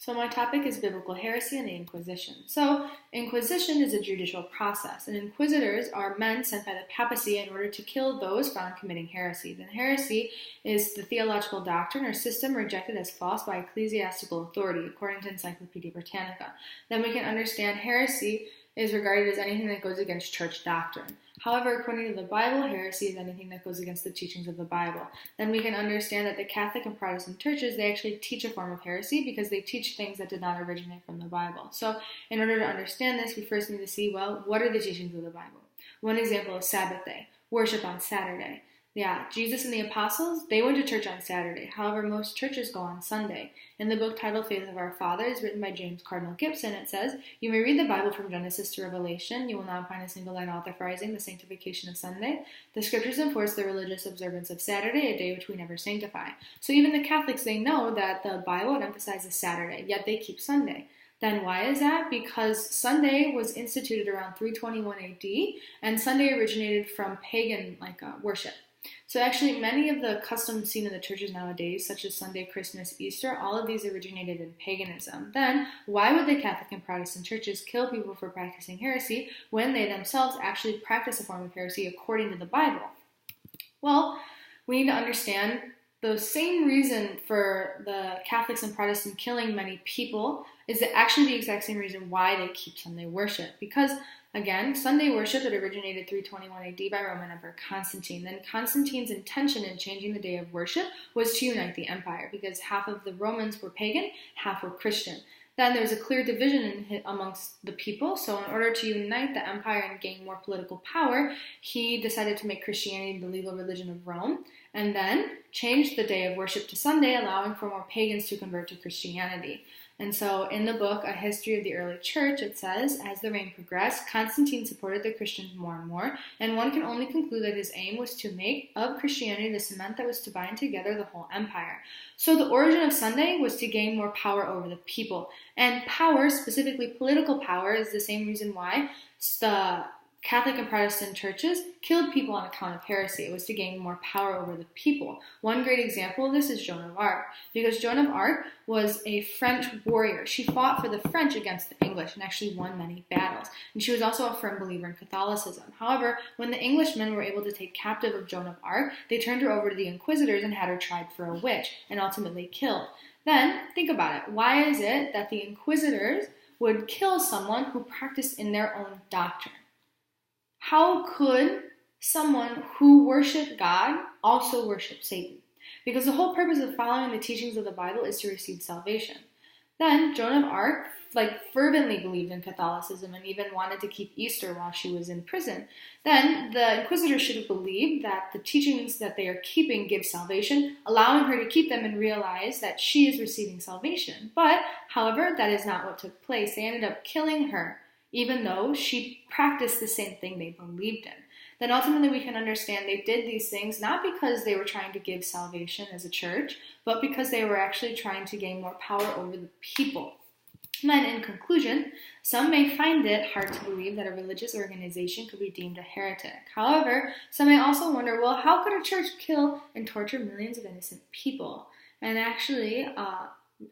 So my topic is biblical heresy and the Inquisition. So Inquisition is a judicial process, and inquisitors are men sent by the papacy in order to kill those found committing heresy. And heresy is the theological doctrine or system rejected as false by ecclesiastical authority, according to Encyclopedia Britannica. Then we can understand heresy is regarded as anything that goes against church doctrine. However, according to the Bible, heresy is anything that goes against the teachings of the Bible. Then we can understand that the Catholic and Protestant churches, they actually teach a form of heresy because they teach things that did not originate from the Bible. So in order to understand this, we first need to see, well, what are the teachings of the Bible? One example is Sabbath day, worship on Saturday. Yeah, Jesus and the apostles, they went to church on Saturday. However, most churches go on Sunday. In the book titled Faith of Our Fathers, written by James Cardinal Gibson, it says, "You may read the Bible from Genesis to Revelation. You will not find a single line authorizing the sanctification of Sunday. The scriptures enforce the religious observance of Saturday, a day which we never sanctify." So even the Catholics, they know that the Bible emphasizes Saturday, yet they keep Sunday. Then why is that? Because Sunday was instituted around 321 AD, and Sunday originated from pagan worship. So actually, many of the customs seen in the churches nowadays, such as Sunday, Christmas, Easter, all of these originated in paganism. Then, why would the Catholic and Protestant churches kill people for practicing heresy when they themselves actually practice a form of heresy according to the Bible? Well, we need to understand the same reason for the Catholics and Protestants killing many people is actually the exact same reason why they keep Sunday worship. Because, again, Sunday worship had originated 321 AD by Roman Emperor Constantine. Then Constantine's intention in changing the day of worship was to unite the empire, because half of the Romans were pagan, half were Christian. Then there was a clear division amongst the people, so in order to unite the empire and gain more political power, he decided to make Christianity the legal religion of Rome, and then changed the day of worship to Sunday, allowing for more pagans to convert to Christianity. And so in the book, A History of the Early Church, it says, as the reign progressed, Constantine supported the Christians more and more, and one can only conclude that his aim was to make of Christianity the cement that was to bind together the whole empire. So the origin of Sunday was to gain more power over the people. And power, specifically political power, is the same reason why the Catholic and Protestant churches killed people on account of heresy. It was to gain more power over the people. One great example of this is Joan of Arc, because Joan of Arc was a French warrior. She fought for the French against the English and actually won many battles. And she was also a firm believer in Catholicism. However, when the Englishmen were able to take captive of Joan of Arc, they turned her over to the Inquisitors and had her tried for a witch and ultimately killed. Then, think about it. Why is it that the Inquisitors would kill someone who practiced in their own doctrine? How could someone who worshiped God also worship Satan? Because the whole purpose of following the teachings of the Bible is to receive salvation. Then Joan of Arc fervently believed in Catholicism and even wanted to keep Easter while she was in prison. Then the Inquisitors should have believed that the teachings that they are keeping give salvation, allowing her to keep them and realize that she is receiving salvation. But, however, that is not what took place. They ended up killing her, even though she practiced the same thing they believed in. Then ultimately we can understand they did these things not because they were trying to give salvation as a church, but because they were actually trying to gain more power over the people. Then in conclusion, some may find it hard to believe that a religious organization could be deemed a heretic. However, some may also wonder, well, how could a church kill and torture millions of innocent people? And actually,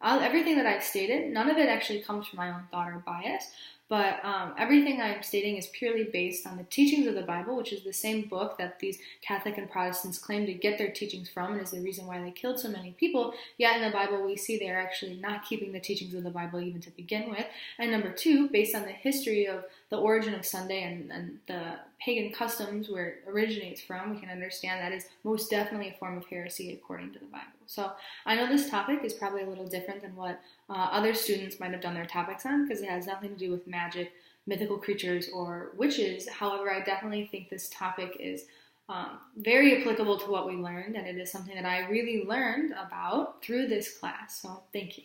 everything that I've stated, none of it actually comes from my own thought or bias, but everything I am stating is purely based on the teachings of the Bible, which is the same book that these Catholic and Protestants claim to get their teachings from, and is the reason why they killed so many people. Yet in the Bible, we see they are actually not keeping the teachings of the Bible even to begin with. And number two, based on the history of the origin of Sunday and the pagan customs where it originates from, we can understand that is most definitely a form of heresy according to the Bible. So I know this topic is probably a little different than what other students might have done their topics on, because it has nothing to do with magic, mythical creatures, or witches. However, I definitely think this topic is very applicable to what we learned, and it is something that I really learned about through this class. So thank you.